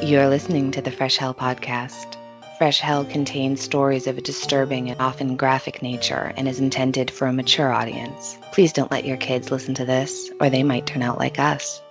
You're listening to the Fresh Hell podcast. Fresh Hell contains stories of a disturbing and often graphic nature and is intended for a mature audience. Please don't let your kids listen to this, or they might turn out like us.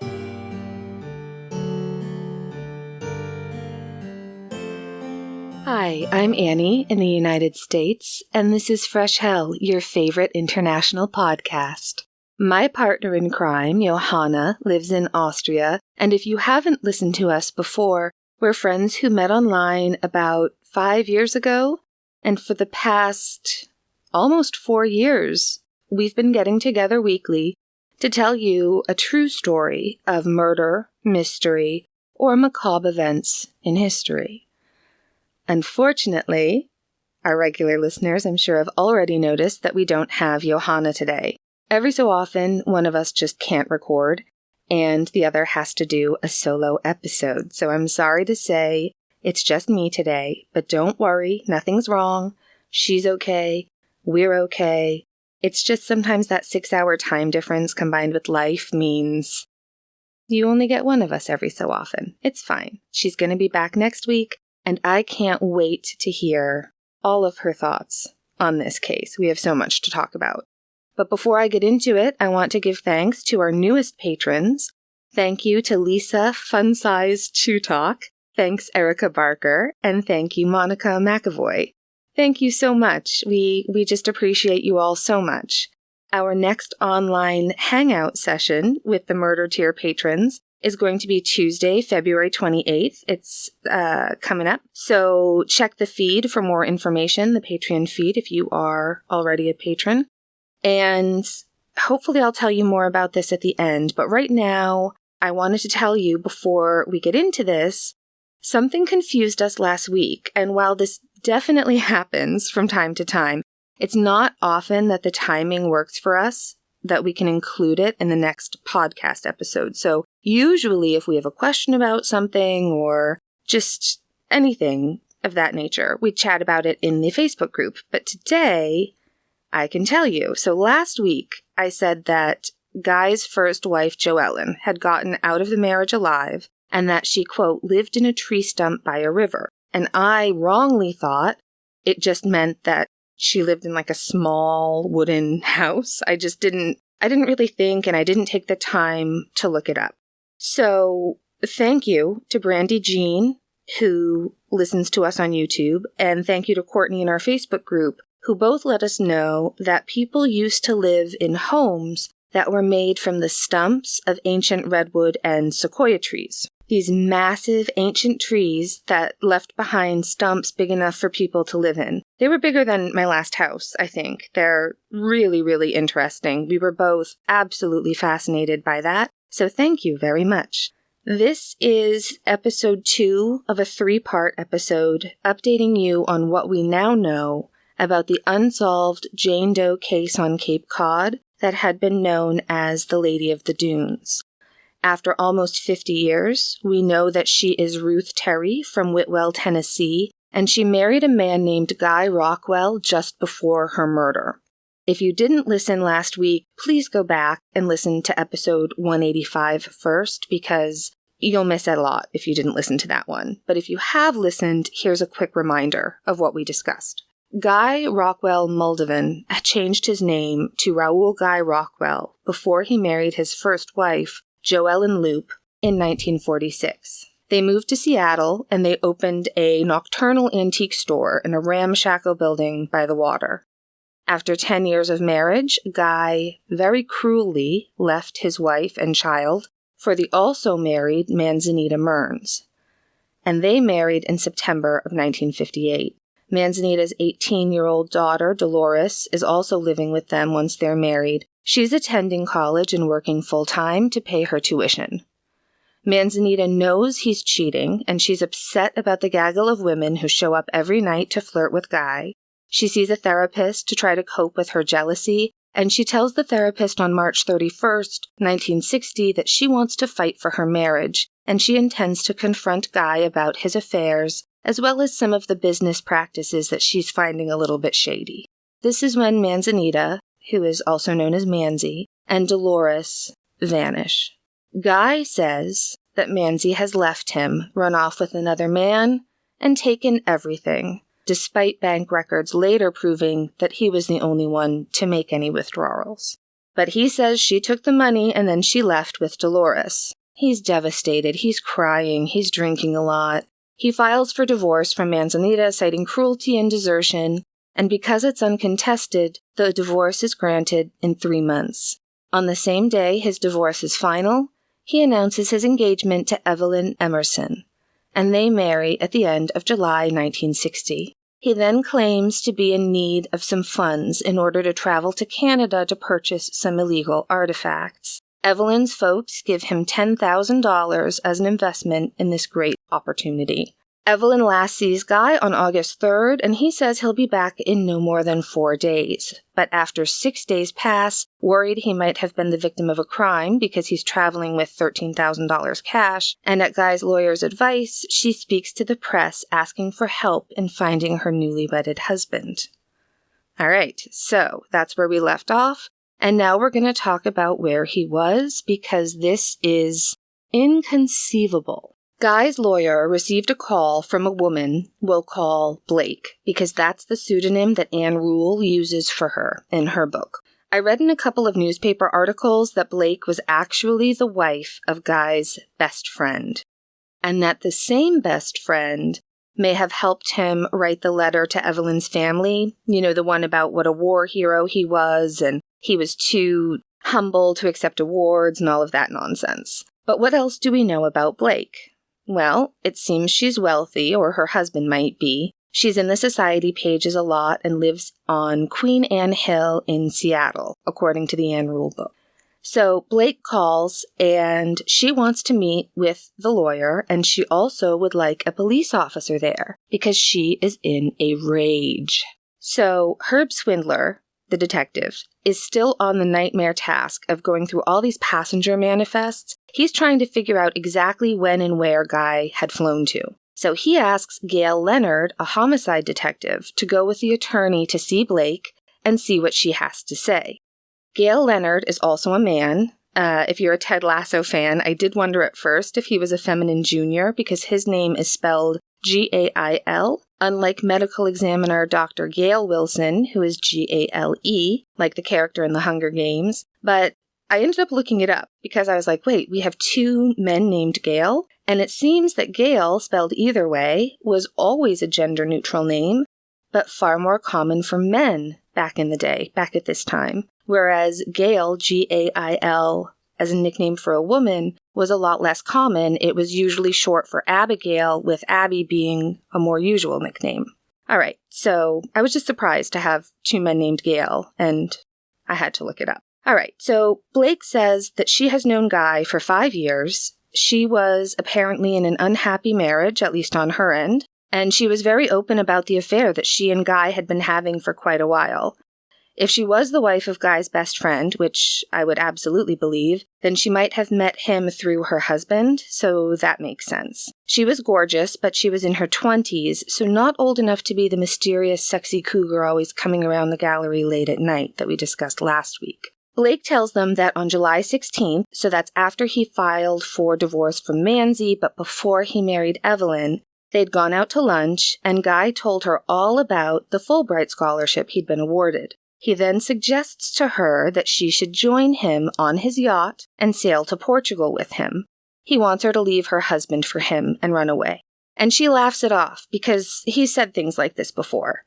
Hi, I'm Annie in the United States, and this is Fresh Hell, your favorite international podcast. My partner in crime, Johanna, lives in Austria, and if you haven't listened to us before, we're friends who met online about 5 years ago, and for the past almost 4 years, we've been getting together weekly to tell you a true story of murder, mystery, or macabre events in history. Unfortunately, our regular listeners, I'm sure, have already noticed that we don't have Johanna today. Every so often, one of us just can't record, and the other has to do a solo episode. So I'm sorry to say it's just me today, but don't worry, nothing's wrong. She's okay. We're okay. It's just sometimes that 6-hour time difference combined with life means you only get one of us every so often. It's fine. She's going to be back next week, and I can't wait to hear all of her thoughts on this case. We have so much to talk about. But before I get into it, I want to give thanks to our newest patrons. Thank you to Lisa Funsize Chutok. Thanks, Erica Barker. And thank you, Monica McAvoy. Thank you so much. We just appreciate you all so much. Our next online hangout session with the Murder Tier patrons is going to be Tuesday, February 28th. It's coming up. So check the feed for more information, the Patreon feed, if you are already a patron. And hopefully I'll tell you more about this at the end. But right now, I wanted to tell you before we get into this, something confused us last week. And while this definitely happens from time to time, it's not often that the timing works for us, that we can include it in the next podcast episode. So usually if we have a question about something or just anything of that nature, we chat about it in the Facebook group. But today, I can tell you. So last week, I said that Guy's first wife, Joellen, had gotten out of the marriage alive and that she, quote, lived in a tree stump by a river. And I wrongly thought it just meant that she lived in like a small wooden house. I didn't really think, and I didn't take the time to look it up. So thank you to Brandy Jean, who listens to us on YouTube, and thank you to Courtney in our Facebook group, who both let us know that people used to live in homes that were made from the stumps of ancient redwood and sequoia trees. These massive ancient trees that left behind stumps big enough for people to live in. They were bigger than my last house, I think. They're really, really interesting. We were both absolutely fascinated by that. So thank you very much. This is episode 2 of a 3-part episode updating you on what we now know about the unsolved Jane Doe case on Cape Cod that had been known as the Lady of the Dunes. After almost 50 years, we know that she is Ruth Terry from Whitwell, Tennessee, and she married a man named Guy Rockwell just before her murder. If you didn't listen last week, please go back and listen to episode 185 first, because you'll miss out a lot if you didn't listen to that one. But if you have listened, here's a quick reminder of what we discussed. Guy Rockwell Muldovan had changed his name to Raoul Guy Rockwell before he married his first wife, Joellen Loop, in 1946. They moved to Seattle and they opened a nocturnal antique store in a ramshackle building by the water. After 10 years of marriage, Guy very cruelly left his wife and child for the also married Manzanita Mearns. And they married in September of 1958. Manzanita's 18-year-old daughter, Dolores, is also living with them once they're married. She's attending college and working full-time to pay her tuition. Manzanita knows he's cheating, and she's upset about the gaggle of women who show up every night to flirt with Guy. She sees a therapist to try to cope with her jealousy, and she tells the therapist on March 31st, 1960, that she wants to fight for her marriage, and she intends to confront Guy about his affairs, as well as some of the business practices that she's finding a little bit shady. This is when Manzanita, who is also known as Manzi, and Dolores vanish. Guy says that Manzi has left him, run off with another man, and taken everything, despite bank records later proving that he was the only one to make any withdrawals. But he says she took the money and then she left with Dolores. He's devastated, he's crying, he's drinking a lot. He files for divorce from Manzanita, citing cruelty and desertion, and because it's uncontested, the divorce is granted in 3 months. On the same day his divorce is final, he announces his engagement to Evelyn Emerson, and they marry at the end of July 1960. He then claims to be in need of some funds in order to travel to Canada to purchase some illegal artifacts. Evelyn's folks give him $10,000 as an investment in this great opportunity. Evelyn last sees Guy on August 3rd, and he says he'll be back in no more than 4 days. But after 6 days pass, worried he might have been the victim of a crime because he's traveling with $13,000 cash, and at Guy's lawyer's advice, she speaks to the press asking for help in finding her newly wedded husband. All right, so that's where we left off, and now we're going to talk about where he was because this is inconceivable. Guy's lawyer received a call from a woman we'll call Blake, because that's the pseudonym that Anne Rule uses for her in her book. I read in a couple of newspaper articles that Blake was actually the wife of Guy's best friend, and that the same best friend may have helped him write the letter to Evelyn's family, you know, the one about what a war hero he was, and he was too humble to accept awards and all of that nonsense. But what else do we know about Blake? Well, it seems she's wealthy, or her husband might be. She's in the society pages a lot and lives on Queen Anne Hill in Seattle, according to the Anne Rule book. So Blake calls, and she wants to meet with the lawyer, and she also would like a police officer there, because she is in a rage. So Herb Swindler, the detective, is still on the nightmare task of going through all these passenger manifests. He's trying to figure out exactly when and where Guy had flown to. So he asks Gail Leonard, a homicide detective, to go with the attorney to see Blake and see what she has to say. Gail Leonard is also a man. If you're a Ted Lasso fan, I did wonder at first if he was a feminine junior because his name is spelled Gail, unlike medical examiner Dr. Gail Wilson, who is Gale, like the character in The Hunger Games. But I ended up looking it up because I was like, wait, we have 2 men named Gail? And it seems that Gail, spelled either way, was always a gender-neutral name, but far more common for men back in the day, back at this time. Whereas Gail, Gail, as a nickname for a woman, was a lot less common. It was usually short for Abigail, with Abby being a more usual nickname. All right, so I was just surprised to have 2 men named Gail, and I had to look it up. All right, so Blake says that she has known Guy for 5 years. She was apparently in an unhappy marriage, at least on her end, and she was very open about the affair that she and Guy had been having for quite a while. If she was the wife of Guy's best friend, which I would absolutely believe, then she might have met him through her husband, so that makes sense. She was gorgeous, but she was in her 20s, so not old enough to be the mysterious, sexy cougar always coming around the gallery late at night that we discussed last week. Blake tells them that on July 16th, so that's after he filed for divorce from Manzi, but before he married Evelyn, they'd gone out to lunch, and Guy told her all about the Fulbright scholarship he'd been awarded. He then suggests to her that she should join him on his yacht and sail to Portugal with him. He wants her to leave her husband for him and run away. And she laughs it off because he's said things like this before.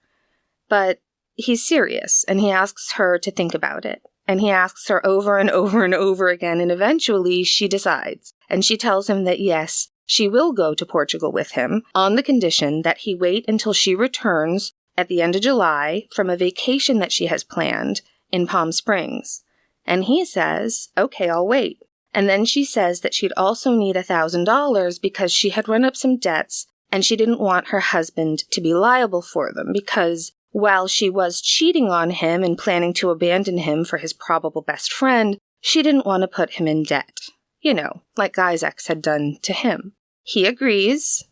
But he's serious, and he asks her to think about it. And he asks her over and over and over again, and eventually she decides. And she tells him that yes, she will go to Portugal with him on the condition that he wait until she returns at the end of July from a vacation that she has planned in Palm Springs. And he says, okay, I'll wait. And then she says that she'd also need $1,000 because she had run up some debts and she didn't want her husband to be liable for them because while she was cheating on him and planning to abandon him for his probable best friend, she didn't want to put him in debt. You know, like Guy's ex had done to him. He agrees,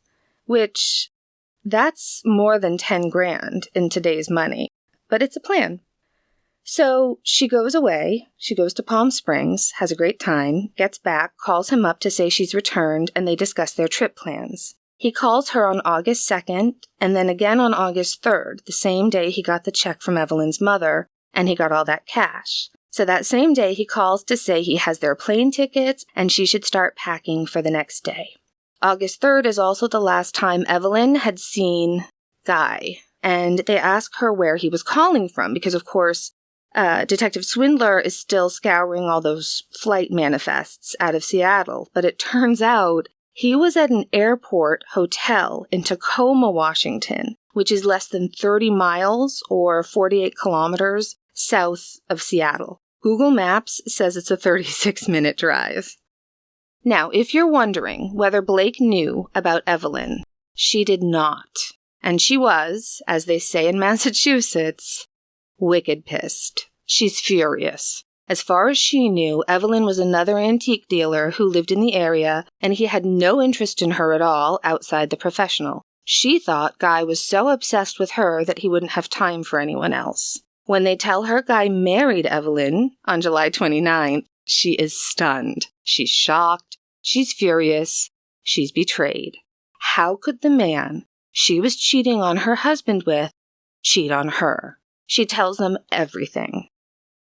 which that's more than $10,000 in today's money, but it's a plan. So she goes away. She goes to Palm Springs, has a great time, gets back, calls him up to say she's returned, and they discuss their trip plans. He calls her on August 2nd, and then again on August 3rd, the same day he got the check from Evelyn's mother, and he got all that cash. So that same day, he calls to say he has their plane tickets, and she should start packing for the next day. August 3rd is also the last time Evelyn had seen Guy, and they ask her where he was calling from, because of course, Detective Swindler is still scouring all those flight manifests out of Seattle, but it turns out he was at an airport hotel in Tacoma, Washington, which is less than 30 miles or 48 kilometers south of Seattle. Google Maps says it's a 36-minute drive. Now, if you're wondering whether Blake knew about Evelyn, she did not. And she was, as they say in Massachusetts, wicked pissed. She's furious. As far as she knew, Evelyn was another antique dealer who lived in the area, and he had no interest in her at all outside the professional. She thought Guy was so obsessed with her that he wouldn't have time for anyone else. When they tell her Guy married Evelyn on July 29th, she is stunned. She's shocked. She's furious. She's betrayed. How could the man she was cheating on her husband with cheat on her? She tells them everything.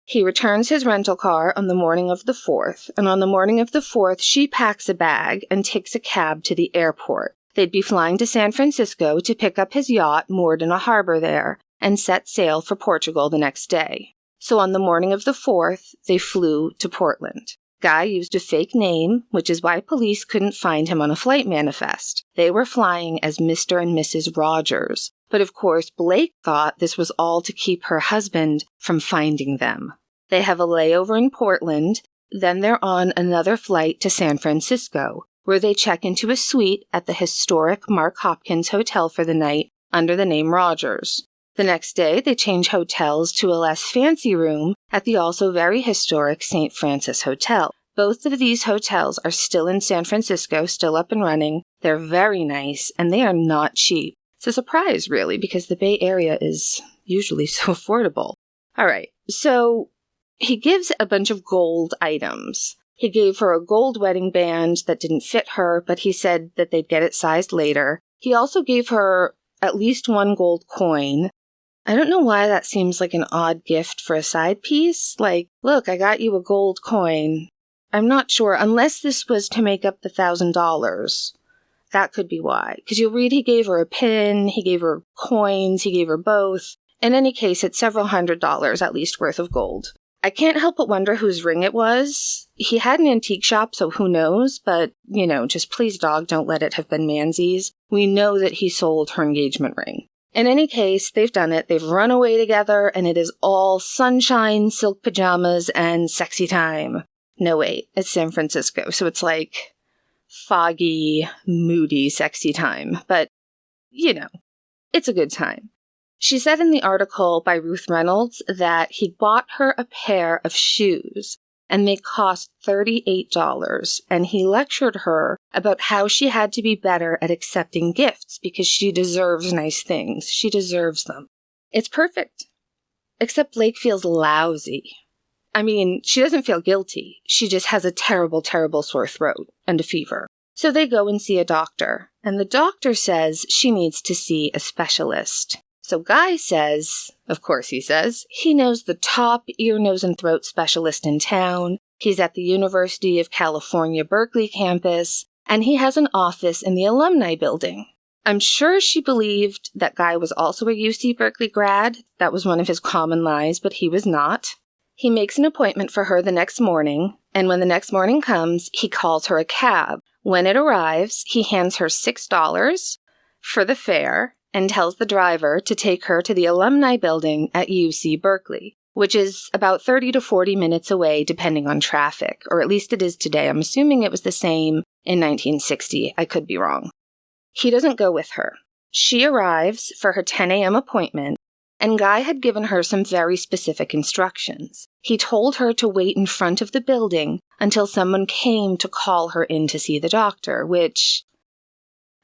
He returns his rental car on the morning of the 4th, and on the morning of the 4th, she packs a bag and takes a cab to the airport. They'd be flying to San Francisco to pick up his yacht moored in a harbor there and set sail for Portugal the next day. So on the morning of the 4th, they flew to Portland. Guy used a fake name, which is why police couldn't find him on a flight manifest. They were flying as Mr. and Mrs. Rogers. But of course, Blake thought this was all to keep her husband from finding them. They have a layover in Portland, then they're on another flight to San Francisco, where they check into a suite at the historic Mark Hopkins Hotel for the night under the name Rogers. The next day, they change hotels to a less fancy room at the also very historic St. Francis Hotel. Both of these hotels are still in San Francisco, still up and running. They're very nice, and they are not cheap. It's a surprise, really, because the Bay Area is usually so affordable. All right, so he gives a bunch of gold items. He gave her a gold wedding band that didn't fit her, but he said that they'd get it sized later. He also gave her at least one gold coin. I don't know why that seems like an odd gift for a side piece. Like, look, I got you a gold coin. I'm not sure, unless this was to make up the $1,000. That could be why. Because you'll read he gave her a pin, he gave her coins, he gave her both. In any case, it's several $100s at least worth of gold. I can't help but wonder whose ring it was. He had an antique shop, so who knows? But, just please, dog, don't let it have been Manzy's. We know that he sold her engagement ring. In any case, they've done it. They've run away together, and it is all sunshine, silk pajamas, and sexy time. No, wait, it's San Francisco, so it's like foggy, moody, sexy time. But, it's a good time. She said in the article by Ruth Reynolds that he bought her a pair of shoes, and they cost $38, and he lectured her about how she had to be better at accepting gifts because she deserves nice things. She deserves them. It's perfect. Except Blake feels lousy. I mean, she doesn't feel guilty. She just has a terrible, terrible sore throat and a fever. So they go and see a doctor, and the doctor says she needs to see a specialist. So Guy says, of course he says, he knows the top ear, nose, and throat specialist in town. He's at the University of California, Berkeley campus, and he has an office in the alumni building. I'm sure she believed that Guy was also a UC Berkeley grad. That was one of his common lies, but he was not. He makes an appointment for her the next morning, and when the next morning comes, he calls her a cab. When it arrives, he hands her $6 for the fare and tells the driver to take her to the alumni building at UC Berkeley, which is about 30 to 40 minutes away depending on traffic, or at least it is today. I'm assuming it was the same in 1960. I could be wrong. He doesn't go with her. She arrives for her 10 a.m. appointment, and Guy had given her some very specific instructions. He told her to wait in front of the building until someone came to call her in to see the doctor, which...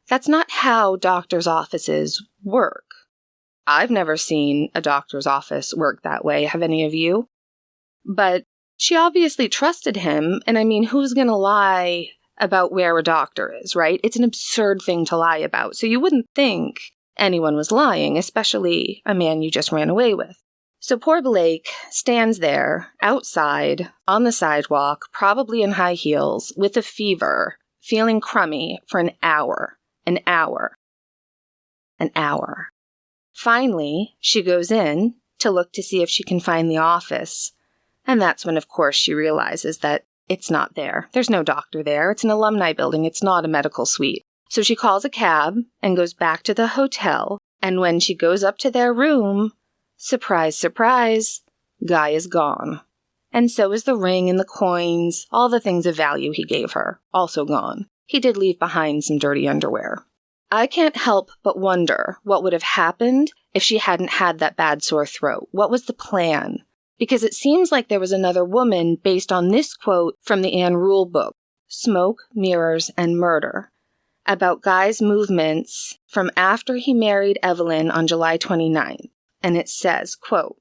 that's not how doctors' offices work. I've never seen a doctor's office work that way. Have any of you? But she obviously trusted him. And I mean, who's going to lie about where a doctor is, right? It's an absurd thing to lie about. So you wouldn't think anyone was lying, especially a man you just ran away with. So poor Blake stands there outside on the sidewalk, probably in high heels, with a fever, feeling crummy for an hour. An hour. An hour. Finally, she goes in to look to see if she can find the office. And that's when, of course, she realizes that it's not there. There's no doctor there. It's an alumni building. It's not a medical suite. So she calls a cab and goes back to the hotel. And when she goes up to their room, surprise, surprise, Guy is gone. And so is the ring and the coins, all the things of value he gave her, also gone. He did leave behind some dirty underwear. I can't help but wonder what would have happened if she hadn't had that bad sore throat. What was the plan? Because it seems like there was another woman based on this quote from the Anne Rule book, Smoke, Mirrors, and Murder, about Guy's movements from after he married Evelyn on July 29th. And it says, quote,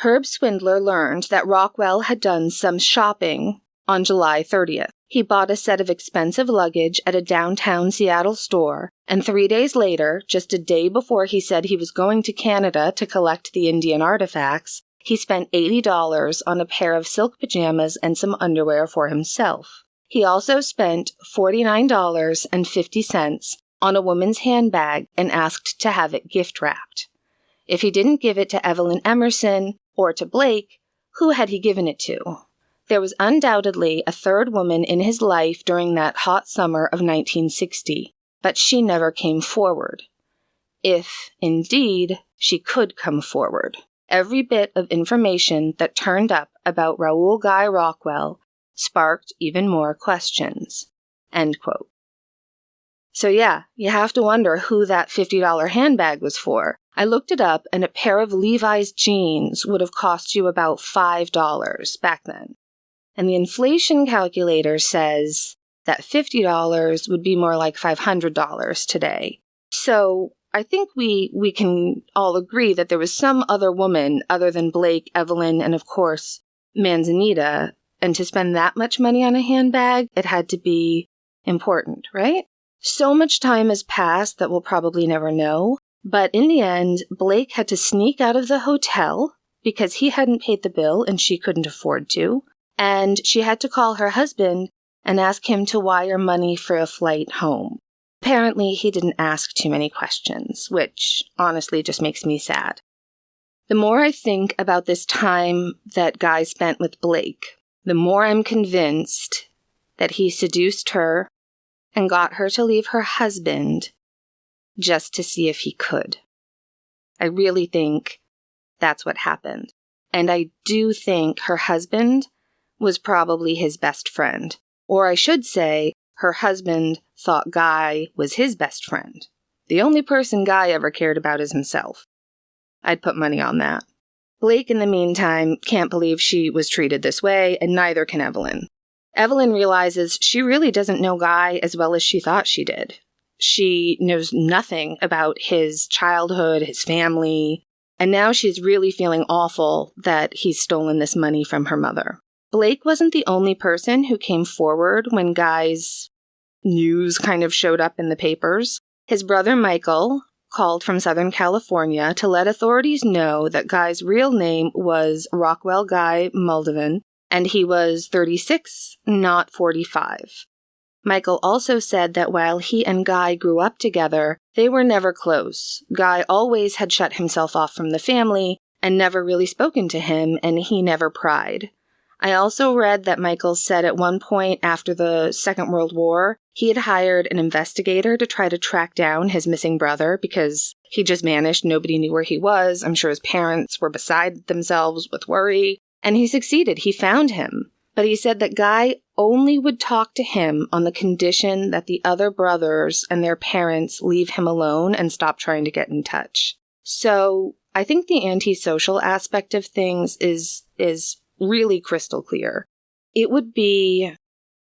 Herb Swindler learned that Rockwell had done some shopping on July 30th. He bought a set of expensive luggage at a downtown Seattle store, and 3 days later, just a day before he said he was going to Canada to collect the Indian artifacts, he spent $80 on a pair of silk pajamas and some underwear for himself. He also spent $49.50 on a woman's handbag and asked to have it gift-wrapped. If he didn't give it to Evelyn Emerson or to Blake, who had he given it to? There was undoubtedly a third woman in his life during that hot summer of 1960, but she never came forward. If, indeed, she could come forward. Every bit of information that turned up about Raoul Guy Rockwell sparked even more questions. End quote. So yeah, you have to wonder who that $50 handbag was for. I looked it up, and a pair of Levi's jeans would have cost you about $5 back then. And the inflation calculator says that $50 would be more like $500 today. So I think we can all agree that there was some other woman other than Blake, Evelyn, and of course, Manzanita. And to spend that much money on a handbag, it had to be important, right? So much time has passed that we'll probably never know. But in the end, Blake had to sneak out of the hotel because he hadn't paid the bill and she couldn't afford to. And she had to call her husband and ask him to wire money for a flight home. Apparently, he didn't ask too many questions, which honestly just makes me sad. The more I think about this time that Guy spent with Blake, the more I'm convinced that he seduced her and got her to leave her husband just to see if he could. I really think that's what happened. And I do think her husband was probably his best friend. Or I should say, her husband thought Guy was his best friend. The only person Guy ever cared about is himself. I'd put money on that. Blake, in the meantime, can't believe she was treated this way, and neither can Evelyn. Evelyn realizes she really doesn't know Guy as well as she thought she did. She knows nothing about his childhood, his family, and now she's really feeling awful that he's stolen this money from her mother. Blake wasn't the only person who came forward when Guy's news kind of showed up in the papers. His brother Michael called from Southern California to let authorities know that Guy's real name was Rockwell Guy Muldovan, and he was 36, not 45. Michael also said that while he and Guy grew up together, they were never close. Guy always had shut himself off from the family and never really spoken to him, and he never pried. I also read that Michael said at one point after the Second World War, he had hired an investigator to try to track down his missing brother because he just vanished. Nobody knew where he was. I'm sure his parents were beside themselves with worry. And he succeeded. He found him. But he said that Guy only would talk to him on the condition that the other brothers and their parents leave him alone and stop trying to get in touch. So I think the antisocial aspect of things is really crystal clear. It would be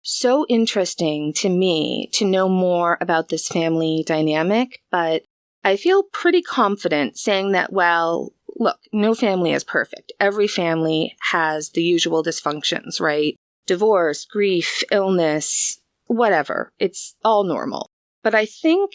so interesting to me to know more about this family dynamic, but I feel pretty confident saying that, well, look, no family is perfect. Every family has the usual dysfunctions, right? Divorce, grief, illness, whatever. It's all normal. But I think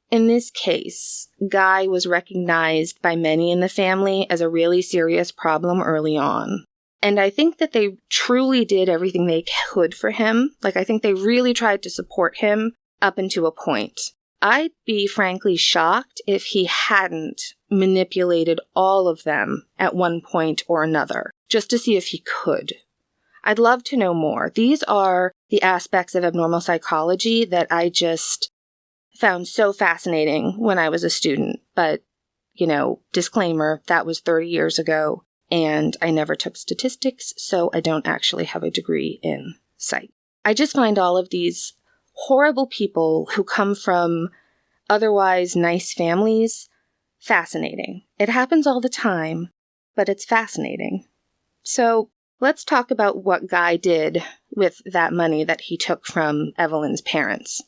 in this case, Guy was recognized by many in the family as a really serious problem early on. And I think that they truly did everything they could for him. Like, I think they really tried to support him up until a point. I'd be frankly shocked if he hadn't manipulated all of them at one point or another, just to see if he could. I'd love to know more. These are the aspects of abnormal psychology that I just found so fascinating when I was a student. But, disclaimer, that was 30 years ago, and I never took statistics, so I don't actually have a degree in psych. I just find all of these horrible people who come from otherwise nice families fascinating. It happens all the time, but it's fascinating. So let's talk about what Guy did with that money that he took from Evelyn's parents.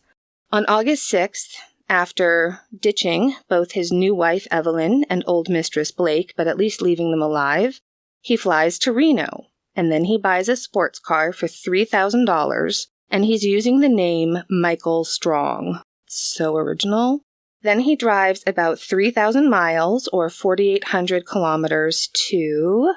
On August 6th, after ditching both his new wife Evelyn and old mistress Blake, but at least leaving them alive, he flies to Reno, and then he buys a sports car for $3,000, and he's using the name Michael Strong. So original. Then he drives about 3,000 miles, or 4,800 kilometers, to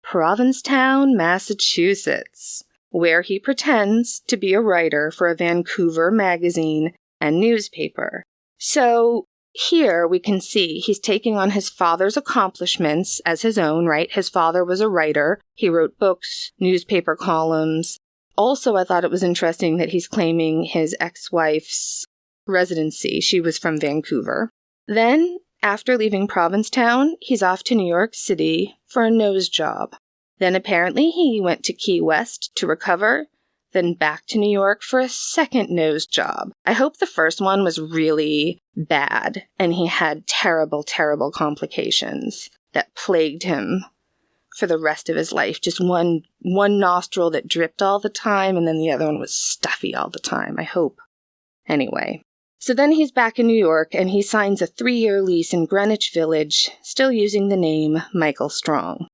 Provincetown, Massachusetts, where he pretends to be a writer for a Vancouver magazine and newspaper. So here we can see he's taking on his father's accomplishments as his own, right? His father was a writer. He wrote books, newspaper columns. Also, I thought it was interesting that he's claiming his ex-wife's residency. She was from Vancouver. Then, after leaving Provincetown, he's off to New York City for a nose job. Then apparently he went to Key West to recover, then back to New York for a second nose job. I hope the first one was really bad and he had terrible, terrible complications that plagued him for the rest of his life. Just one nostril that dripped all the time, and then the other one was stuffy all the time, I hope. Anyway, so then he's back in New York, and he signs a 3-year lease in Greenwich Village, still using the name Michael Strong.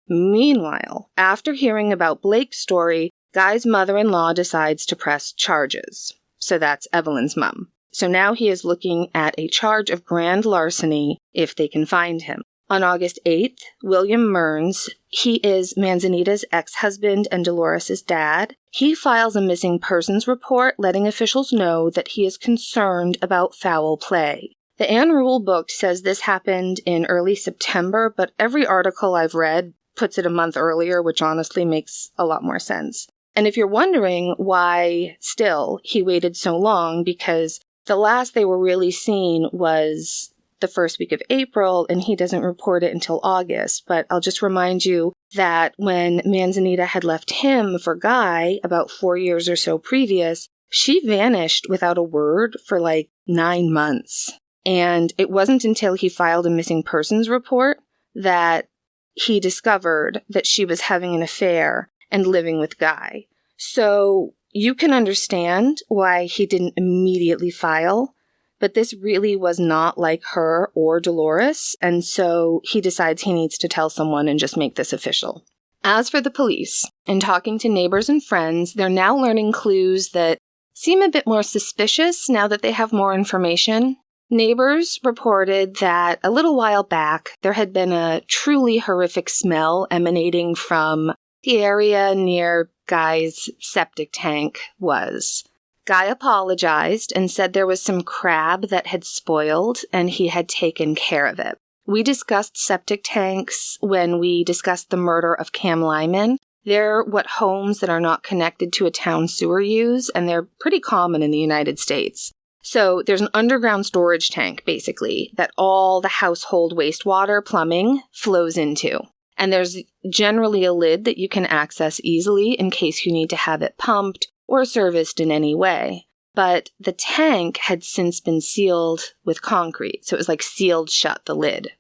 Meanwhile, after hearing about Blake's story, Guy's mother-in-law decides to press charges. So that's Evelyn's mom. So now he is looking at a charge of grand larceny if they can find him. On August 8th, William Mearns, he is Manzanita's ex-husband and Dolores' dad. He files a missing persons report letting officials know that he is concerned about foul play. The Ann Rule book says this happened in early September, but every article I've read puts it a month earlier, which honestly makes a lot more sense. And if you're wondering why still he waited so long, because the last they were really seen was the first week of April, and he doesn't report it until August. But I'll just remind you that when Manzanita had left him for Guy about 4 years or so previous, she vanished without a word for like 9 months. And it wasn't until he filed a missing persons report that he discovered that she was having an affair and living with Guy. So you can understand why he didn't immediately file. But this really was not like her or Dolores, and so he decides he needs to tell someone and just make this official. As for the police, in talking to neighbors and friends, they're now learning clues that seem a bit more suspicious now that they have more information. Neighbors reported that a little while back, there had been a truly horrific smell emanating from the area near Guy's septic tank was. Guy apologized and said there was some crab that had spoiled and he had taken care of it. We discussed septic tanks when we discussed the murder of Cam Lyman. They're what homes that are not connected to a town sewer use, and they're pretty common in the United States. So there's an underground storage tank, basically, that all the household wastewater plumbing flows into. And there's generally a lid that you can access easily in case you need to have it pumped or serviced in any way. But the tank had since been sealed with concrete, so it was like sealed shut, the lid.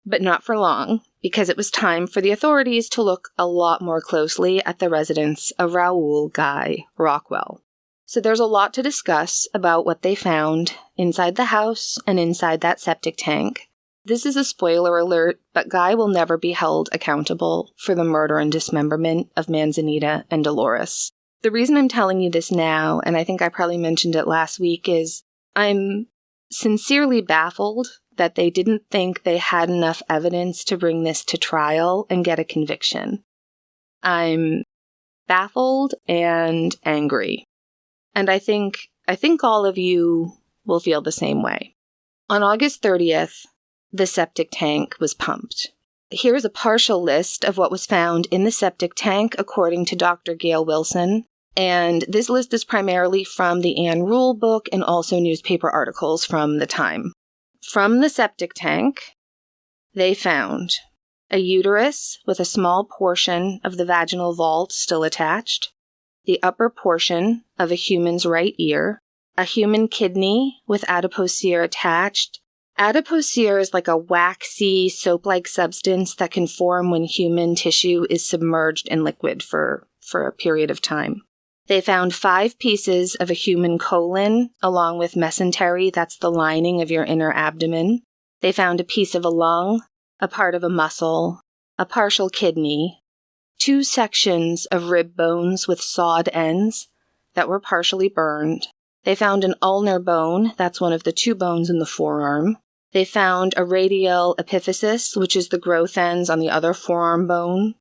But not for long, because it was time for the authorities to look a lot more closely at the residence of Raoul Guy Rockwell. So there's a lot to discuss about what they found inside the house and inside that septic tank. This is a spoiler alert, but Guy will never be held accountable for the murder and dismemberment of Manzanita and Dolores. The reason I'm telling you this now, and I think I probably mentioned it last week, is I'm sincerely baffled that they didn't think they had enough evidence to bring this to trial and get a conviction. I'm baffled and angry. And I think all of you will feel the same way. On August 30th, the septic tank was pumped. Here is a partial list of what was found in the septic tank according to Dr. Gail Wilson. And this list is primarily from the Ann Rule book and also newspaper articles from the time. From the septic tank, they found a uterus with a small portion of the vaginal vault still attached, the upper portion of a human's right ear, a human kidney with adipocere attached. Adipocere is like a waxy, soap-like substance that can form when human tissue is submerged in liquid for a period of time. They found 5 pieces of a human colon, along with mesentery, that's the lining of your inner abdomen. They found a piece of a lung, a part of a muscle, a partial kidney, 2 sections of rib bones with sawed ends that were partially burned. They found an ulnar bone, that's one of the 2 bones in the forearm. They found a radial epiphysis, which is the growth ends on the other forearm bone.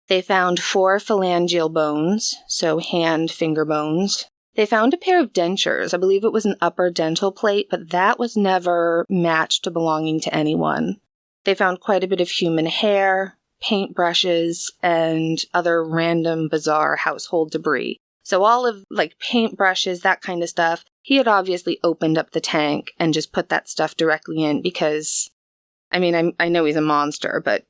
They found 4 phalangeal bones, so hand, finger bones. They found a pair of dentures. I believe it was an upper dental plate, but that was never matched to belonging to anyone. They found quite a bit of human hair, paintbrushes, and other random bizarre household debris. So all of, paintbrushes, that kind of stuff, he had obviously opened up the tank and just put that stuff directly in because, I know he's a monster, but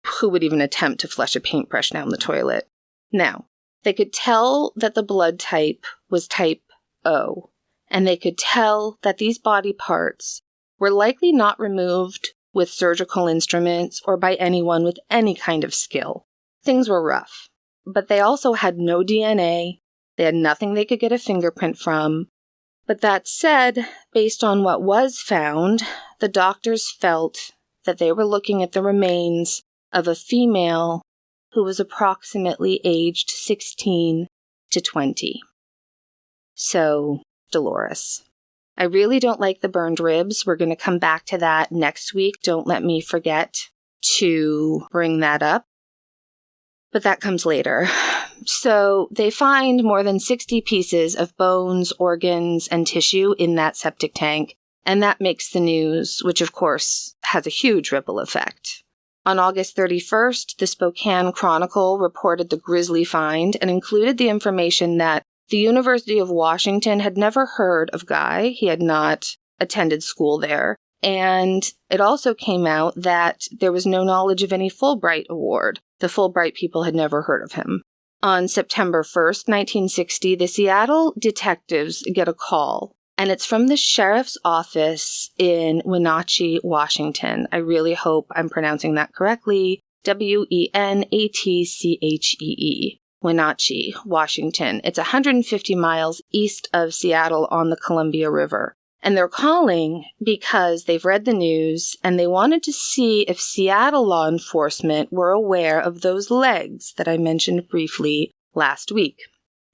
who would even attempt to flush a paintbrush down the toilet? Now, they could tell that the blood type was type O, and they could tell that these body parts were likely not removed with surgical instruments or by anyone with any kind of skill. Things were rough, but they also had no DNA. They had nothing they could get a fingerprint from. But that said, based on what was found, the doctors felt that they were looking at the remains of a female who was approximately aged 16 to 20. So, Dolores. I really don't like the burned ribs. We're going to come back to that next week. Don't let me forget to bring that up. But that comes later. So they find more than 60 pieces of bones, organs, and tissue in that septic tank, and that makes the news, which of course has a huge ripple effect. On August 31st, the Spokane Chronicle reported the grisly find and included the information that the University of Washington had never heard of Guy. He had not attended school there. And it also came out that there was no knowledge of any Fulbright award. The Fulbright people had never heard of him. On September 1st, 1960, the Seattle detectives get a call. And it's from the sheriff's office in Wenatchee, Washington. I really hope I'm pronouncing that correctly. Wenatchee, Wenatchee, Washington. It's 150 miles east of Seattle on the Columbia River. And they're calling because they've read the news and they wanted to see if Seattle law enforcement were aware of those legs that I mentioned briefly last week.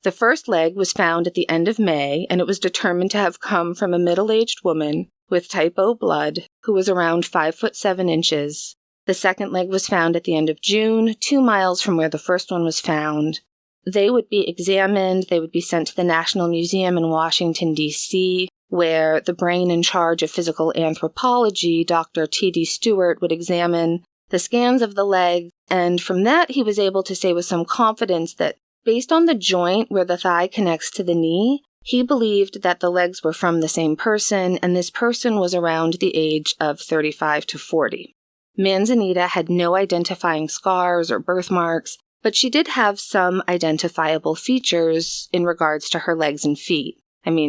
The first leg was found at the end of May, and it was determined to have come from a middle-aged woman with type O blood who was around 5'7". The second leg was found at the end of June, 2 miles from where the first one was found. They would be examined. They would be sent to the National Museum in Washington, D.C., where the brain in charge of physical anthropology, Dr. T.D. Stewart, would examine the scans of the leg, and from that he was able to say with some confidence that based on the joint where the thigh connects to the knee, he believed that the legs were from the same person, and this person was around the age of 35 to 40. Manzanita had no identifying scars or birthmarks, but she did have some identifiable features in regards to her legs and feet.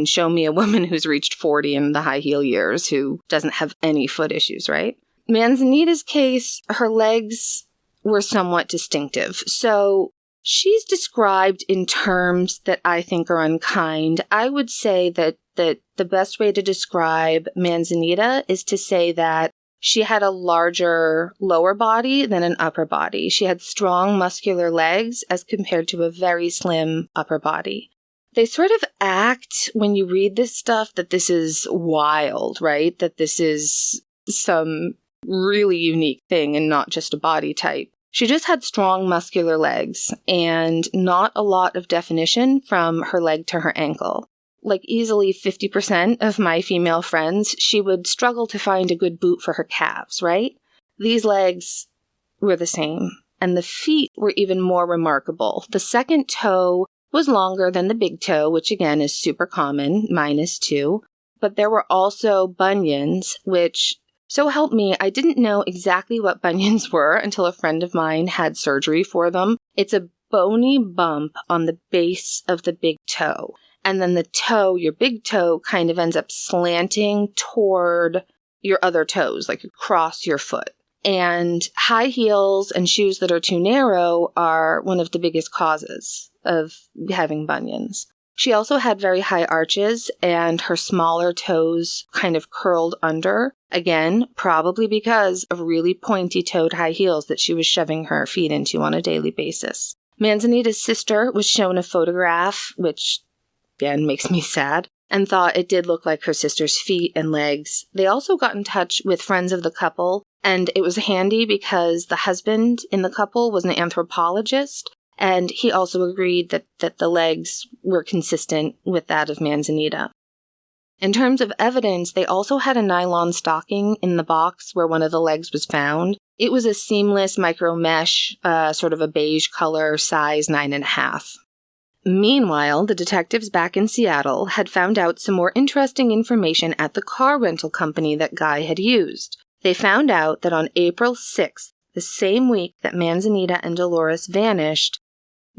Show me a woman who's reached 40 in the high heel years who doesn't have any foot issues, right? Manzanita's case, her legs were somewhat distinctive. So She's described in terms that I think are unkind. I would say that the best way to describe Manzanita is to say that she had a larger lower body than an upper body. She had strong muscular legs as compared to a very slim upper body. They sort of act, when you read this stuff, that this is wild, right? That this is some really unique thing and not just a body type. She just had strong muscular legs and not a lot of definition from her leg to her ankle. Like easily 50% of my female friends, she would struggle to find a good boot for her calves, right? These legs were the same, and the feet were even more remarkable. The second toe was longer than the big toe, which again is super common, -2, but there were also bunions, which, so help me, I didn't know exactly what bunions were until a friend of mine had surgery for them. It's a bony bump on the base of the big toe. And then the toe, your big toe, kind of ends up slanting toward your other toes, like across your foot. And high heels and shoes that are too narrow are one of the biggest causes of having bunions. She also had very high arches, and her smaller toes kind of curled under. Again, probably because of really pointy-toed high heels that she was shoving her feet into on a daily basis. Manzanita's sister was shown a photograph, which again makes me sad, and thought it did look like her sister's feet and legs. They also got in touch with friends of the couple, and it was handy because the husband in the couple was an anthropologist, and he also agreed that the legs were consistent with that of Manzanita. In terms of evidence, they also had a nylon stocking in the box where one of the legs was found. It was a seamless micro mesh, sort of a beige color, size 9.5. Meanwhile, the detectives back in Seattle had found out some more interesting information at the car rental company that Guy had used. They found out that on April 6th, the same week that Manzanita and Dolores vanished,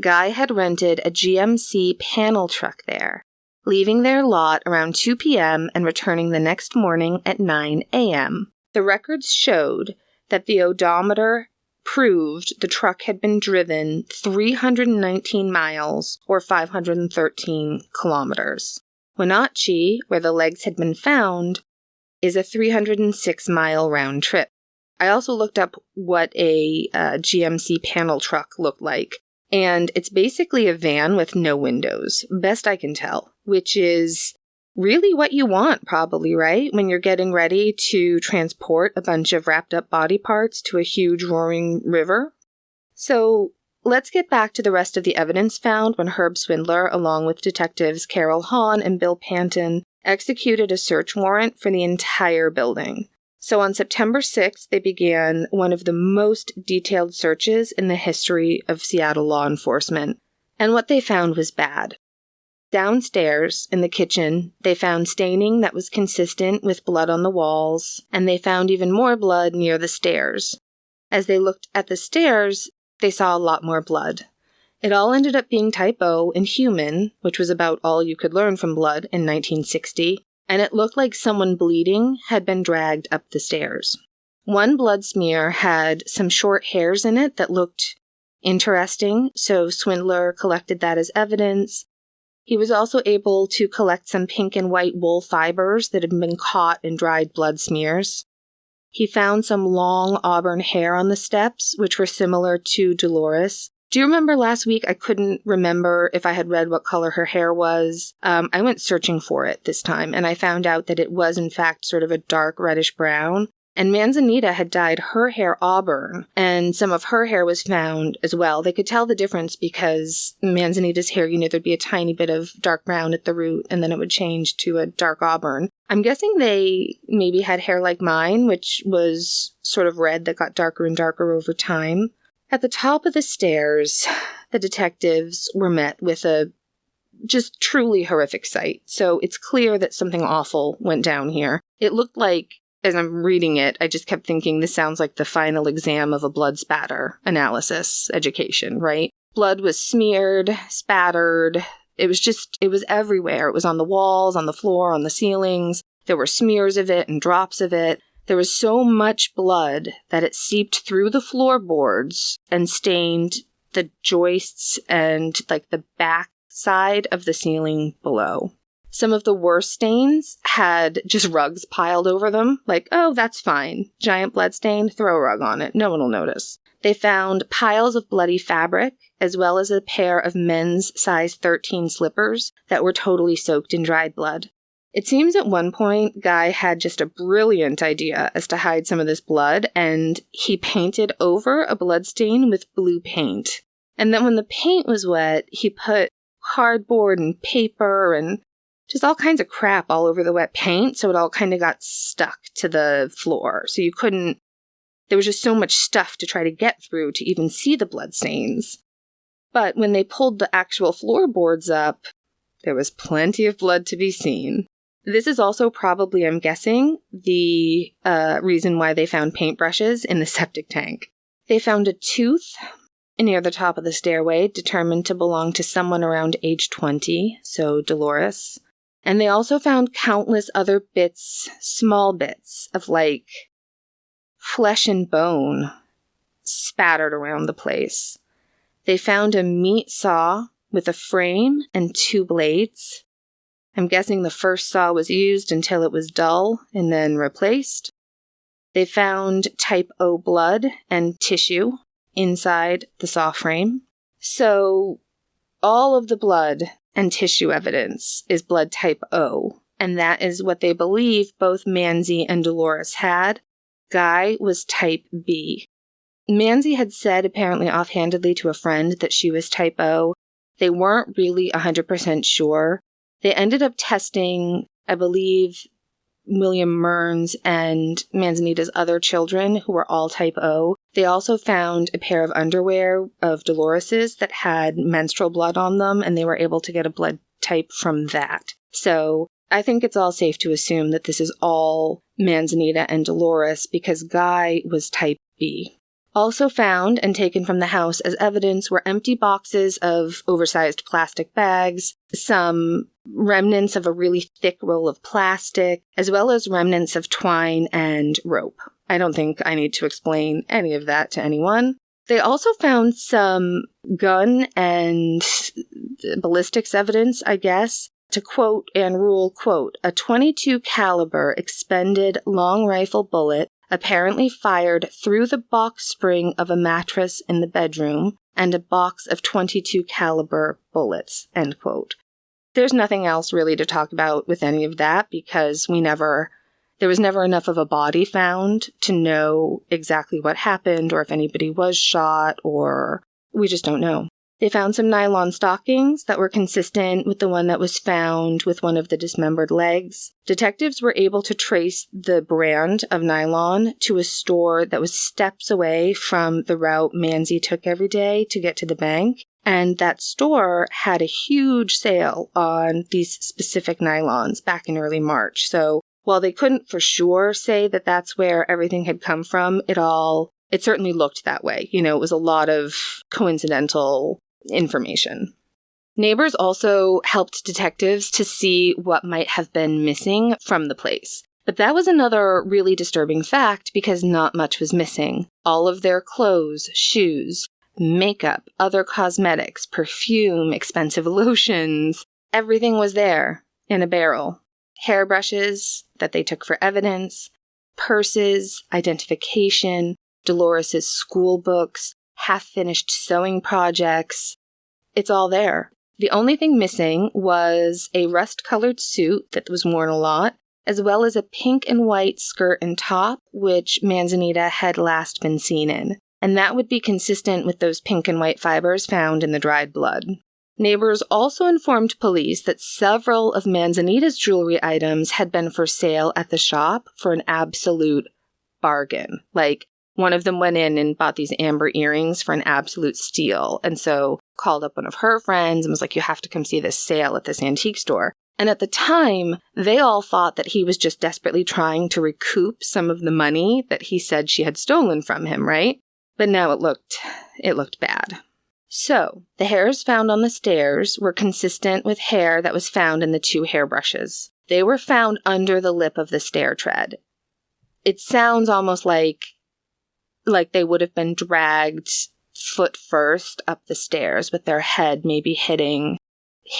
Guy had rented a GMC panel truck there, leaving their lot around 2 p.m. and returning the next morning at 9 a.m. The records showed that the odometer proved the truck had been driven 319 miles or 513 kilometers. Wenatchee, where the legs had been found, is a 306-mile round trip. I also looked up what a GMC panel truck looked like, and it's basically a van with no windows, best I can tell, which is really what you want, probably, right? When you're getting ready to transport a bunch of wrapped up body parts to a huge roaring river. So let's get back to the rest of the evidence found when Herb Swindler, along with detectives Carol Hahn and Bill Panton, executed a search warrant for the entire building. So on September 6th, they began one of the most detailed searches in the history of Seattle law enforcement. And what they found was bad. Downstairs, in the kitchen, they found staining that was consistent with blood on the walls, and they found even more blood near the stairs. As they looked at the stairs, they saw a lot more blood. It all ended up being type O and human, which was about all you could learn from blood in 1960, and it looked like someone bleeding had been dragged up the stairs. One blood smear had some short hairs in it that looked interesting, so Swindler collected that as evidence. He was also able to collect some pink and white wool fibers that had been caught in dried blood smears. He found some long auburn hair on the steps, which were similar to Dolores. Do you remember last week I couldn't remember if I had read what color her hair was? I went searching for it this time, and I found out that it was in fact sort of a dark reddish brown. And Manzanita had dyed her hair auburn, and some of her hair was found as well. They could tell the difference because Manzanita's hair, there'd be a tiny bit of dark brown at the root, and then it would change to a dark auburn. I'm guessing they maybe had hair like mine, which was sort of red that got darker and darker over time. At the top of the stairs, the detectives were met with a just truly horrific sight. So it's clear that something awful went down here. It looked like, as I'm reading it, I just kept thinking this sounds like the final exam of a blood spatter analysis education, right? Blood was smeared, spattered. It was everywhere. It was on the walls, on the floor, on the ceilings. There were smears of it and drops of it. There was so much blood that it seeped through the floorboards and stained the joists and like the back side of the ceiling below. Some of the worst stains had just rugs piled over them. Like, oh, that's fine. Giant blood stain, throw a rug on it. No one will notice. They found piles of bloody fabric, as well as a pair of men's size 13 slippers that were totally soaked in dried blood. It seems at one point, Guy had just a brilliant idea as to hide some of this blood, and he painted over a blood stain with blue paint. And then when the paint was wet, he put cardboard and paper and just all kinds of crap all over the wet paint, so it all kind of got stuck to the floor. So you couldn't, there was just so much stuff to try to get through to even see the bloodstains. But when they pulled the actual floorboards up, there was plenty of blood to be seen. This is also probably, I'm guessing, the reason why they found paintbrushes in the septic tank. They found a tooth near the top of the stairway, determined to belong to someone around age 20, so Dolores. And they also found countless other bits, small bits of like flesh and bone spattered around the place. They found a meat saw with a frame and 2 blades. I'm guessing the first saw was used until it was dull and then replaced. They found type O blood and tissue inside the saw frame. So all of the blood and tissue evidence is blood type O, and that is what they believe both Manzi and Dolores had. Guy was type B. Manzi had said apparently offhandedly to a friend that she was type O. They weren't really 100% sure. They ended up testing, I believe, William Mearns and Manzanita's other children, who were all type O. They also found a pair of underwear of Dolores's that had menstrual blood on them, and they were able to get a blood type from that. So I think it's all safe to assume that this is all Manzanita and Dolores, because Guy was type B. Also found and taken from the house as evidence were empty boxes of oversized plastic bags, some remnants of a really thick roll of plastic, as well as remnants of twine and rope. I don't think I need to explain any of that to anyone. They also found some gun and ballistics evidence, I guess. To quote and rule, quote, a .22 caliber expended long rifle bullet apparently fired through the box spring of a mattress in the bedroom and a box of .22 caliber bullets, end quote. There's nothing else really to talk about with any of that because there was never enough of a body found to know exactly what happened or if anybody was shot, or we just don't know. They found some nylon stockings that were consistent with the one that was found with one of the dismembered legs. Detectives were able to trace the brand of nylon to a store that was steps away from the route Manzi took every day to get to the bank. And that store had a huge sale on these specific nylons back in early March. So while they couldn't for sure say that that's where everything had come from, it certainly looked that way. You know, it was a lot of coincidental information. Neighbors also helped detectives to see what might have been missing from the place. But that was another really disturbing fact because not much was missing. All of their clothes, shoes, makeup, other cosmetics, perfume, expensive lotions, everything was there in a barrel. Hairbrushes that they took for evidence, purses, identification, Dolores's school books, half-finished sewing projects. It's all there. The only thing missing was a rust-colored suit that was worn a lot, as well as a pink and white skirt and top, which Manzanita had last been seen in. And that would be consistent with those pink and white fibers found in the dried blood. Neighbors also informed police that several of Manzanita's jewelry items had been for sale at the shop for an absolute bargain. Like, one of them went in and bought these amber earrings for an absolute steal, and so called up one of her friends and was like, you have to come see this sale at this antique store. And at the time, they all thought that he was just desperately trying to recoup some of the money that he said she had stolen from him, right? But now it looked bad. So, the hairs found on the stairs were consistent with hair that was found in the 2 hairbrushes. They were found under the lip of the stair tread. It sounds almost like they would have been dragged foot first up the stairs with their head maybe hitting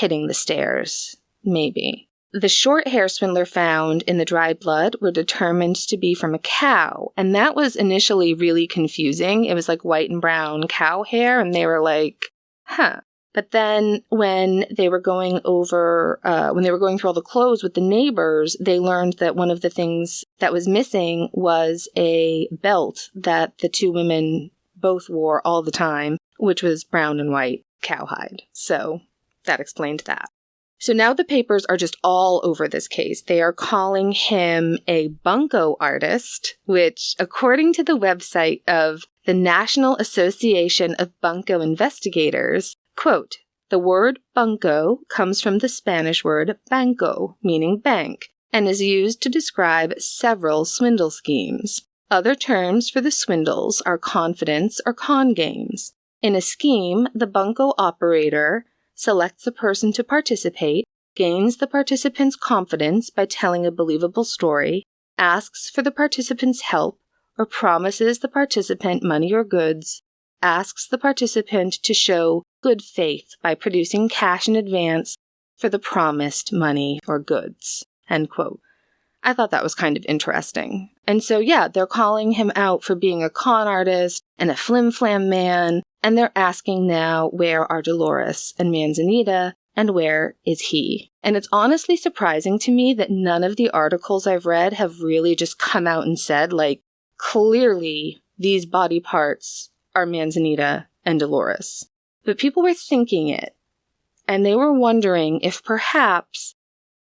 the stairs, maybe. The short hair swindler found in the dried blood were determined to be from a cow, and that was initially really confusing. It was like white and brown cow hair, and they were like, huh. But then when they were going through all the clothes with the neighbors, they learned that one of the things that was missing was a belt that the two women both wore all the time, which was brown and white cowhide. So that explained that. So now the papers are just all over this case. They are calling him a bunco artist, which, according to the website of the National Association of Bunco Investigators, quote, the word bunco comes from the Spanish word banco, meaning bank, and is used to describe several swindle schemes. Other terms for the swindles are confidence or con games. In a scheme, the bunco operator selects a person to participate, gains the participant's confidence by telling a believable story, asks for the participant's help, or promises the participant money or goods, asks the participant to show good faith by producing cash in advance for the promised money or goods. End quote. I thought that was kind of interesting. And so, yeah, they're calling him out for being a con artist and a flim-flam man, and they're asking now, where are Dolores and Manzanita, and where is he? And it's honestly surprising to me that none of the articles I've read have really just come out and said, like, clearly these body parts are Manzanita and Dolores. But people were thinking it, and they were wondering if perhaps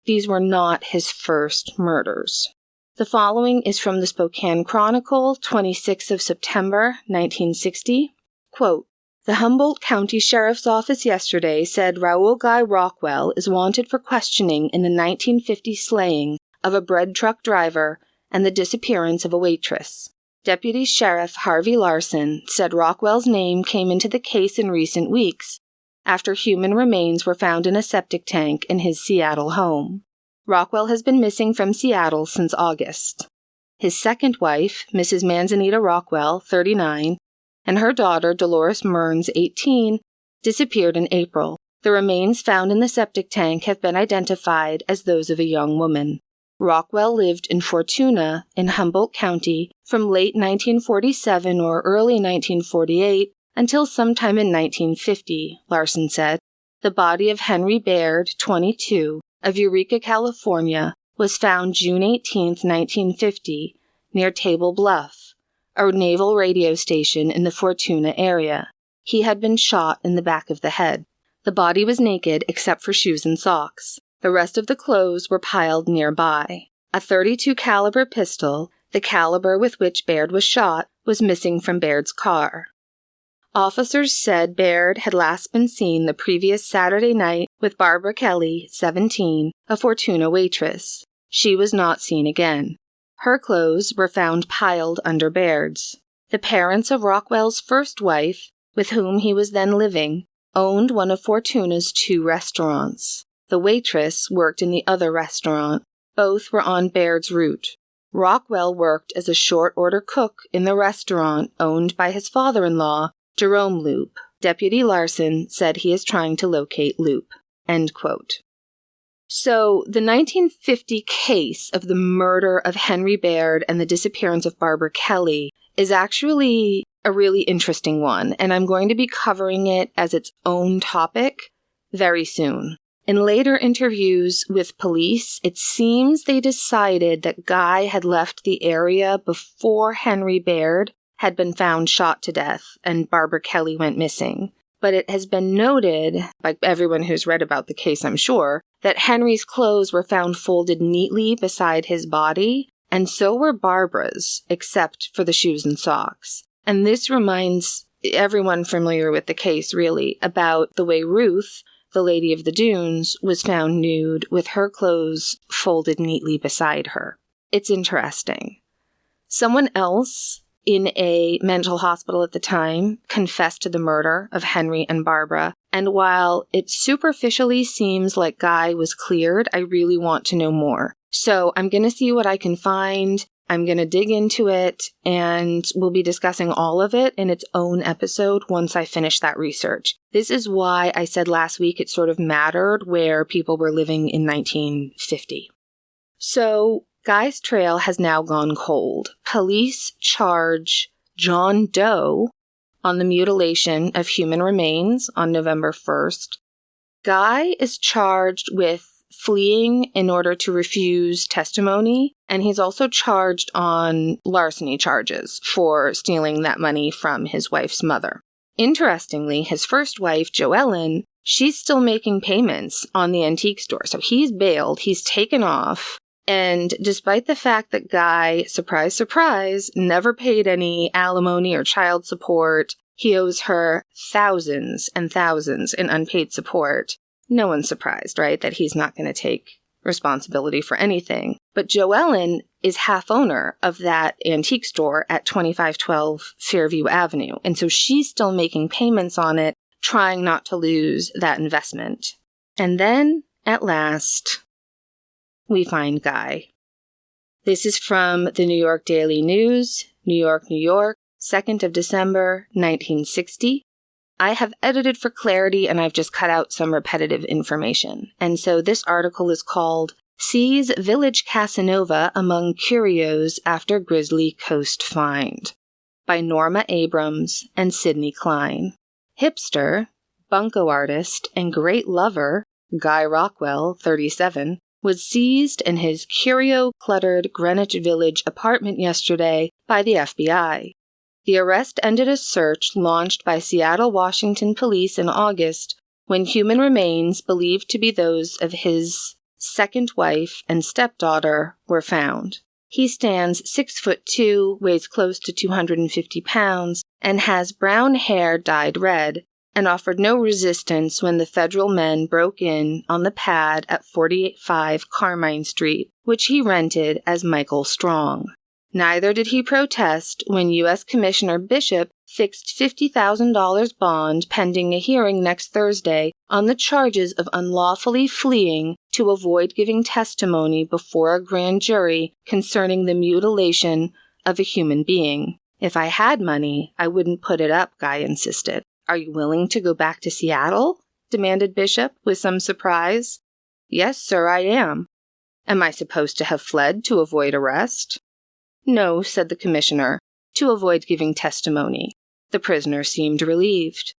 these were not his first murders. The following is from the Spokane Chronicle, 26th of September, 1960. Quote, the Humboldt County Sheriff's Office yesterday said Raul Guy Rockwell is wanted for questioning in the 1950 slaying of a bread truck driver and the disappearance of a waitress. Deputy Sheriff Harvey Larson said Rockwell's name came into the case in recent weeks after human remains were found in a septic tank in his Seattle home. Rockwell has been missing from Seattle since August. His second wife, Mrs. Manzanita Rockwell, 39, and her daughter, Dolores Mearns, 18, disappeared in April. The remains found in the septic tank have been identified as those of a young woman. Rockwell lived in Fortuna in Humboldt County from late 1947 or early 1948 until sometime in 1950, Larson said. The body of Henry Baird, 22, of Eureka, California, was found June 18, 1950, near Table Bluff, a naval radio station in the Fortuna area. He had been shot in the back of the head. The body was naked except for shoes and socks. The rest of the clothes were piled nearby. A .32 caliber pistol, the caliber with which Baird was shot, was missing from Baird's car. Officers said Baird had last been seen the previous Saturday night with Barbara Kelly, 17, a Fortuna waitress. She was not seen again. Her clothes were found piled under Baird's. The parents of Rockwell's first wife, with whom he was then living, owned one of Fortuna's 2 restaurants. The waitress worked in the other restaurant. Both were on Baird's route. Rockwell worked as a short-order cook in the restaurant owned by his father-in-law, Jerome Loop. Deputy Larson said he is trying to locate Loop. End quote. So, the 1950 case of the murder of Henry Baird and the disappearance of Barbara Kelly is actually a really interesting one, and I'm going to be covering it as its own topic very soon. In later interviews with police, it seems they decided that Guy had left the area before Henry Baird had been found shot to death and Barbara Kelly went missing. But it has been noted, by everyone who's read about the case, I'm sure, that Henry's clothes were found folded neatly beside his body, and so were Barbara's, except for the shoes and socks. And this reminds everyone familiar with the case, really, about the way Ruth, the Lady of the Dunes, was found nude with her clothes folded neatly beside her. It's interesting. Someone else in a mental hospital at the time confessed to the murder of Henry and Barbara, and while it superficially seems like Guy was cleared, I really want to know more. So I'm going to see what I can find. I'm going to dig into it, and we'll be discussing all of it in its own episode once I finish that research. This is why I said last week it sort of mattered where people were living in 1950. So, Guy's trail has now gone cold. Police charge John Doe on the mutilation of human remains on November 1st. Guy is charged with fleeing in order to refuse testimony, and he's also charged on larceny charges for stealing that money from his wife's mother. Interestingly, his first wife, Joellen, she's still making payments on the antique store. So he's bailed, he's taken off, and despite the fact that Guy, surprise, surprise, never paid any alimony or child support, he owes her thousands and thousands in unpaid support. No one's surprised, right, that he's not going to take responsibility for anything. But Joellen is half owner of that antique store at 2512 Fairview Avenue. And so she's still making payments on it, trying not to lose that investment. And then, at last, we find Guy. This is from the New York Daily News, New York, New York, 2nd of December, 1960. I have edited for clarity, and I've just cut out some repetitive information. And so this article is called Sees Village Casanova Among Curios After Grizzly Coast Find by Norma Abrams and Sidney Klein. Hipster, bunco artist, and great lover, Guy Rockwell, 37, was seized in his curio-cluttered Greenwich Village apartment yesterday by the FBI. The arrest ended a search launched by Seattle, Washington police in August when human remains believed to be those of his second wife and stepdaughter were found. He stands 6'2", weighs close to 250 pounds, and has brown hair dyed red, and offered no resistance when the federal men broke in on the pad at 485 Carmine Street, which he rented as Michael Strong. Neither did he protest when U.S. Commissioner Bishop fixed $50,000 bond pending a hearing next Thursday on the charges of unlawfully fleeing to avoid giving testimony before a grand jury concerning the mutilation of a human being. If I had money, I wouldn't put it up, Guy insisted. Are you willing to go back to Seattle? Demanded Bishop with some surprise. Yes, sir, I am. Am I supposed to have fled to avoid arrest? No, said the commissioner, to avoid giving testimony. The prisoner seemed relieved.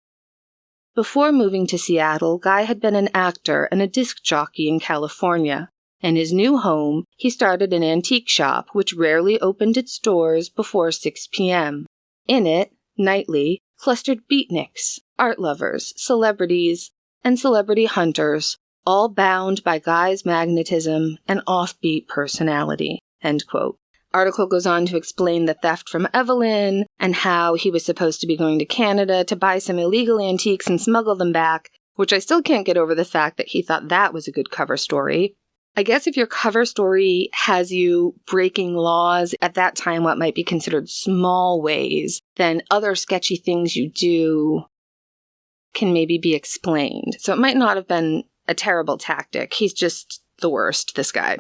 Before moving to Seattle, Guy had been an actor and a disc jockey in California. In his new home, he started an antique shop which rarely opened its doors before 6 p.m. In it, nightly, clustered beatniks, art lovers, celebrities, and celebrity hunters, all bound by Guy's magnetism and offbeat personality. End quote. Article goes on to explain the theft from Evelyn and how he was supposed to be going to Canada to buy some illegal antiques and smuggle them back, which I still can't get over the fact that he thought that was a good cover story. I guess if your cover story has you breaking laws at that time, what might be considered small ways, then other sketchy things you do can maybe be explained. So it might not have been a terrible tactic. He's just the worst, this guy.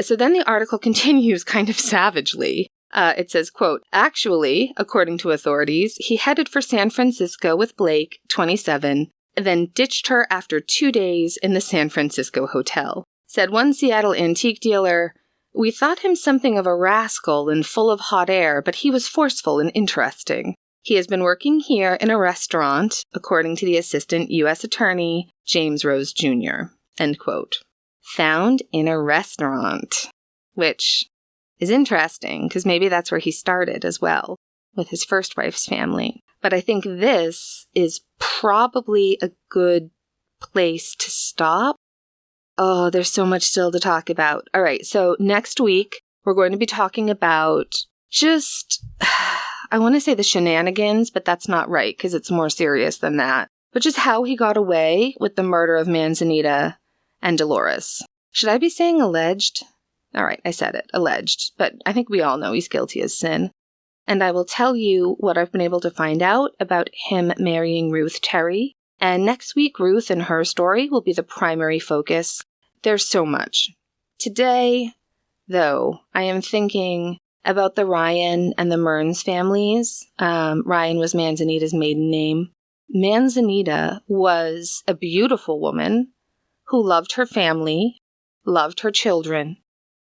So then the article continues kind of savagely. It says, quote, actually, according to authorities, he headed for San Francisco with Blake, 27, then ditched her after 2 days in the San Francisco hotel. Said one Seattle antique dealer, we thought him something of a rascal and full of hot air, but he was forceful and interesting. He has been working here in a restaurant, according to the assistant U.S. attorney, James Rose Jr., end quote. Found in a restaurant, which is interesting because maybe that's where he started as well with his first wife's family. But I think this is probably a good place to stop. Oh, there's so much still to talk about. All right, so next week we're going to be talking about just, I want to say the shenanigans, but that's not right because it's more serious than that. But just how he got away with the murder of Manzanita and Dolores. Should I be saying alleged? All right, I said it, alleged, but I think we all know he's guilty as sin. And I will tell you what I've been able to find out about him marrying Ruth Terry. And next week, Ruth and her story will be the primary focus. There's so much. Today, though, I am thinking about the Ryan and the Mearns families. Ryan was Manzanita's maiden name. Manzanita was a beautiful woman who loved her family, loved her children.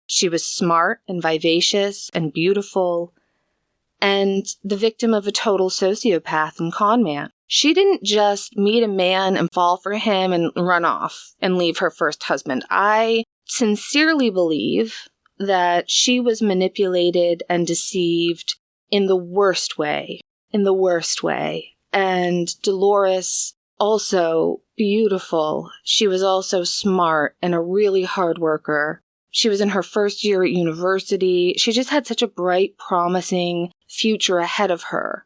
She was smart and vivacious and beautiful, and the victim of a total sociopath and con man. She didn't just meet a man and fall for him and run off and leave her first husband. I sincerely believe that she was manipulated and deceived in the worst way. And Dolores, also beautiful. She was also smart and a really hard worker. She was in her first year at university. She just had such a bright, promising future ahead of her.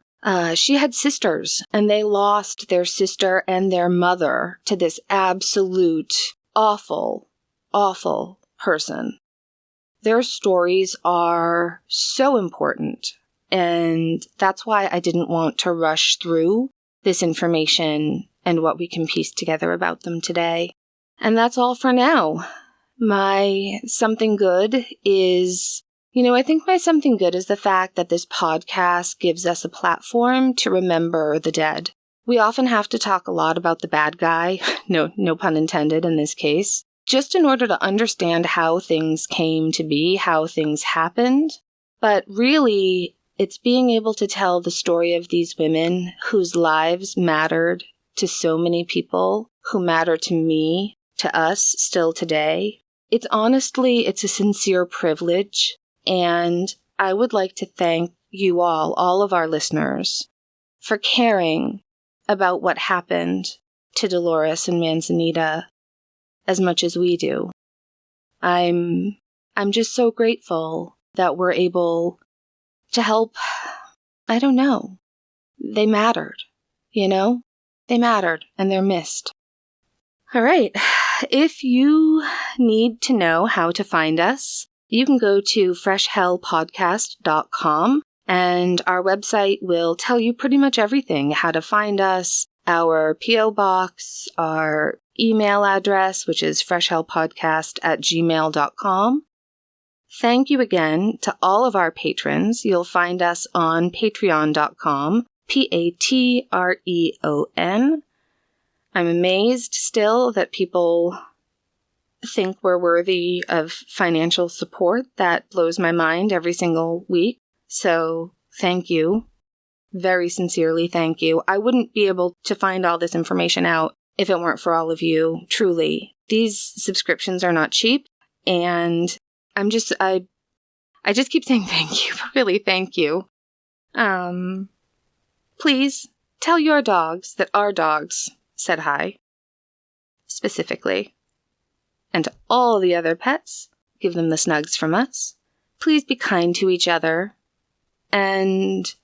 She had sisters, and they lost their sister and their mother to this absolute awful, awful person. Their stories are so important, and that's why I didn't want to rush through this information and what we can piece together about them today. And that's all for now. My something good is, I think my something good is the fact that this podcast gives us a platform to remember the dead. We often have to talk a lot about the bad guy, no pun intended in this case, just in order to understand how things came to be, how things happened. But really, it's being able to tell the story of these women whose lives mattered to so many people, who matter to me, to us still today. It's a sincere privilege, and I would like to thank you all of our listeners, for caring about what happened to Dolores and Manzanita as much as we do. I'm just so grateful that we're able to help. I don't know. They mattered, They mattered, and they're missed. All right. If you need to know how to find us, you can go to freshhellpodcast.com, and our website will tell you pretty much everything, how to find us, our P.O. box, our email address, which is freshhellpodcast@gmail.com. Thank you again to all of our patrons. You'll find us on patreon.com, Patreon. I'm amazed still that people think we're worthy of financial support. That blows my mind every single week. So thank you. Very sincerely, thank you. I wouldn't be able to find all this information out if it weren't for all of you, truly. These subscriptions are not cheap, and I just keep saying thank you, but really thank you. Please tell your dogs that our dogs said hi, specifically. And to all the other pets, give them the snugs from us. Please be kind to each other. And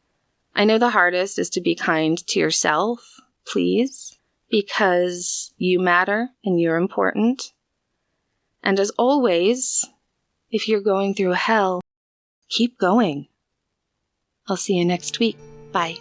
I know the hardest is to be kind to yourself, please, because you matter and you're important. And as always, if you're going through hell, keep going. I'll see you next week. Bye.